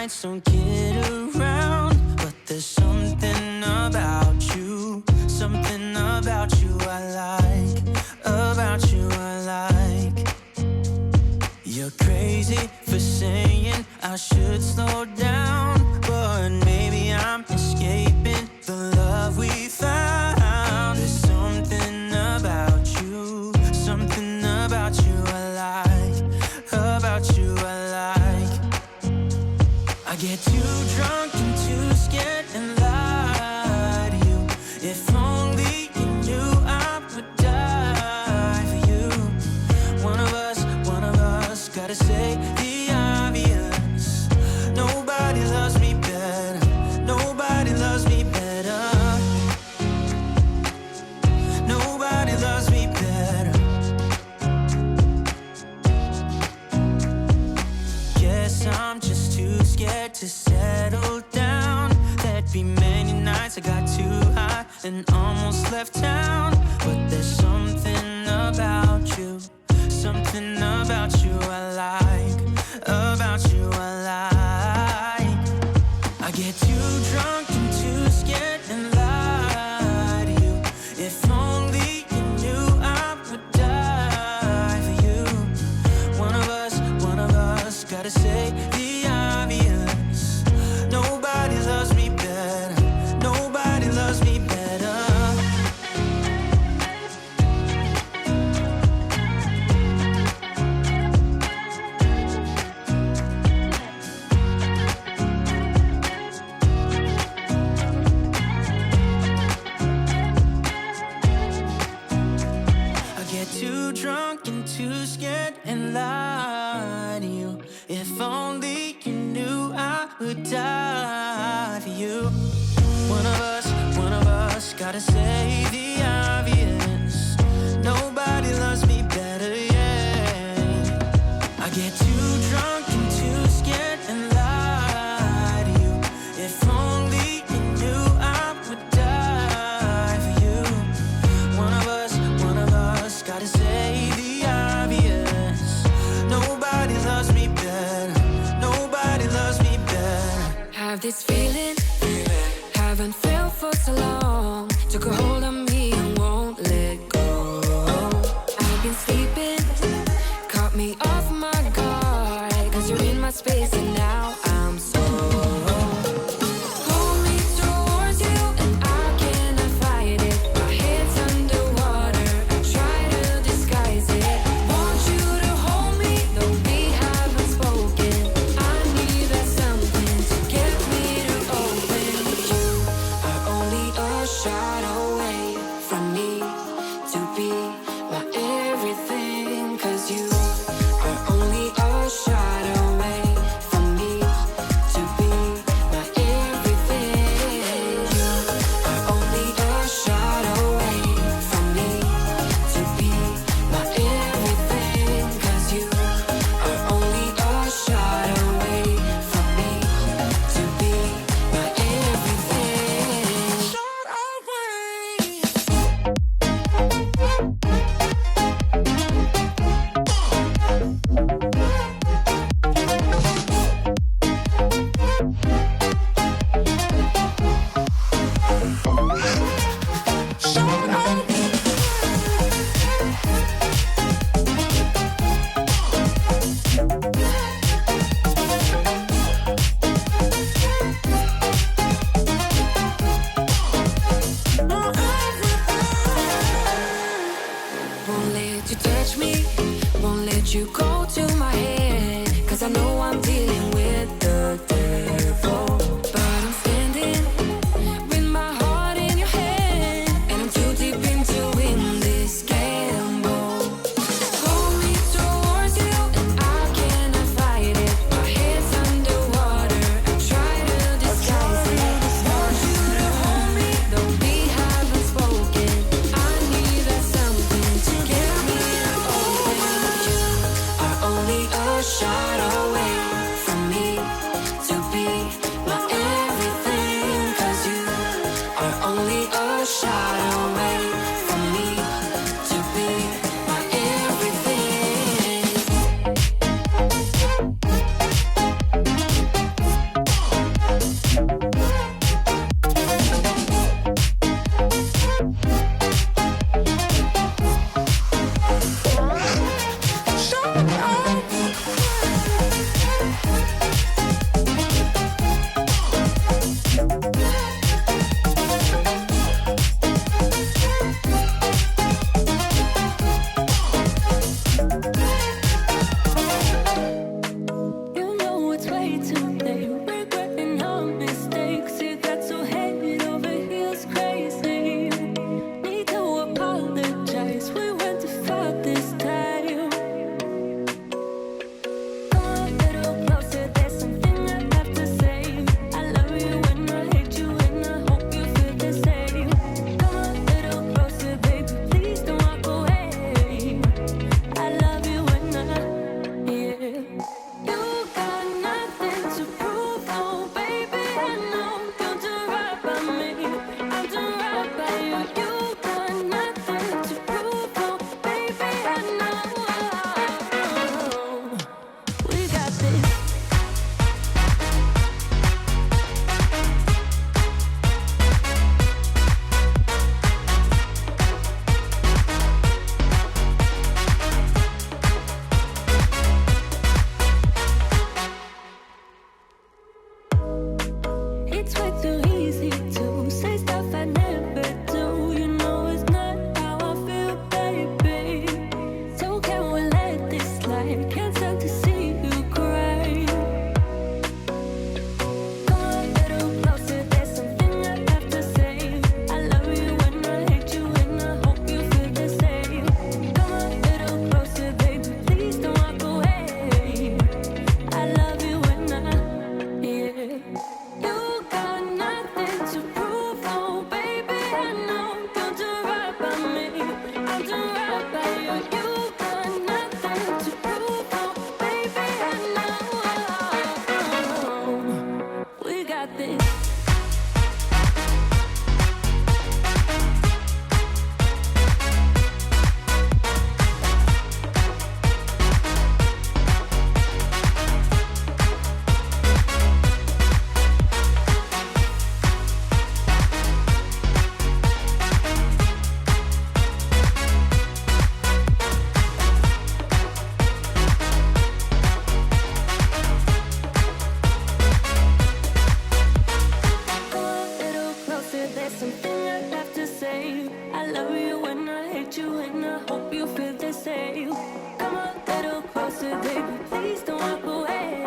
nights don't get around, but there's something about you, something about you I like, about you I like. You're crazy for saying I should slow down, but maybe I'm escaping the love we found. There's something about you, something about you I like, about you I like. I get too drunk and too scared and lie to you. If only you knew I would die for you. One of us gotta say the obvious. Nobody loves me better, nobody loves me better, nobody loves me better. Guess I'm just too scared to settle down. There'd be many nights I got too high and almost left town, but there's something about you, something about you I like, about you I like. I get too drunk and too scared and lie to you. If only you knew I would die for you. One of us gotta say the obvious. Nobody loves me better, nobody loves me better. I get too drunk and too scared and lie to you. If only you knew I would die for you. One of us gotta say the obvious. Nobody loves me better, yeah. I get too drunk and too scared and lie to you. If only you knew I would die for you. One of us gotta say the obvious. Nobody loves me better, nobody loves me better. Have this feeling, haven't felt for so long. Took a hold of me and won't let go. I've been sleeping, caught me off my guard. Cause you're in my space and now I'm so. Pull me towards you and I cannot fight it. My head's underwater, I try to disguise it. Want you to hold me, though we haven't spoken. I need that something to get me to open. You are only a It's way too easy to say stuff I never do. You know it's not how I feel, baby. So can we let this slide? Can't stand to see you cry. Come a little closer, there's something I have to say. I love you and I hate you and I hope you feel the same. Come a little closer, baby, please don't walk away. I love you and yeah. You got nothing to prove, oh baby, I know you'll do right by me. I'll do right by you. You got nothing to prove, oh baby, I know. We got this. Come a little closer, there's something I have to say. I love you and I hate you and I hope you feel the same. Come a little closer, baby, please don't walk away.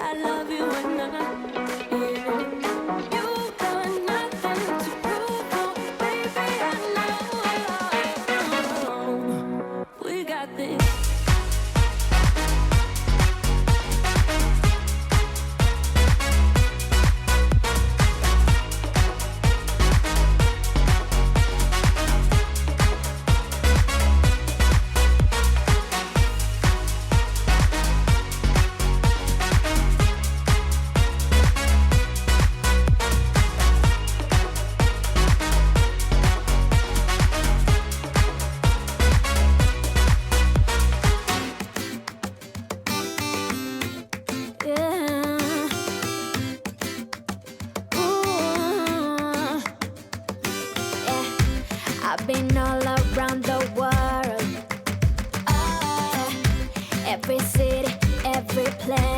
I love you and yeah. You got nothing to prove, oh baby, I know. We got this. Yeah. Ooh. Yeah. I've been all around the world. Every city, every place.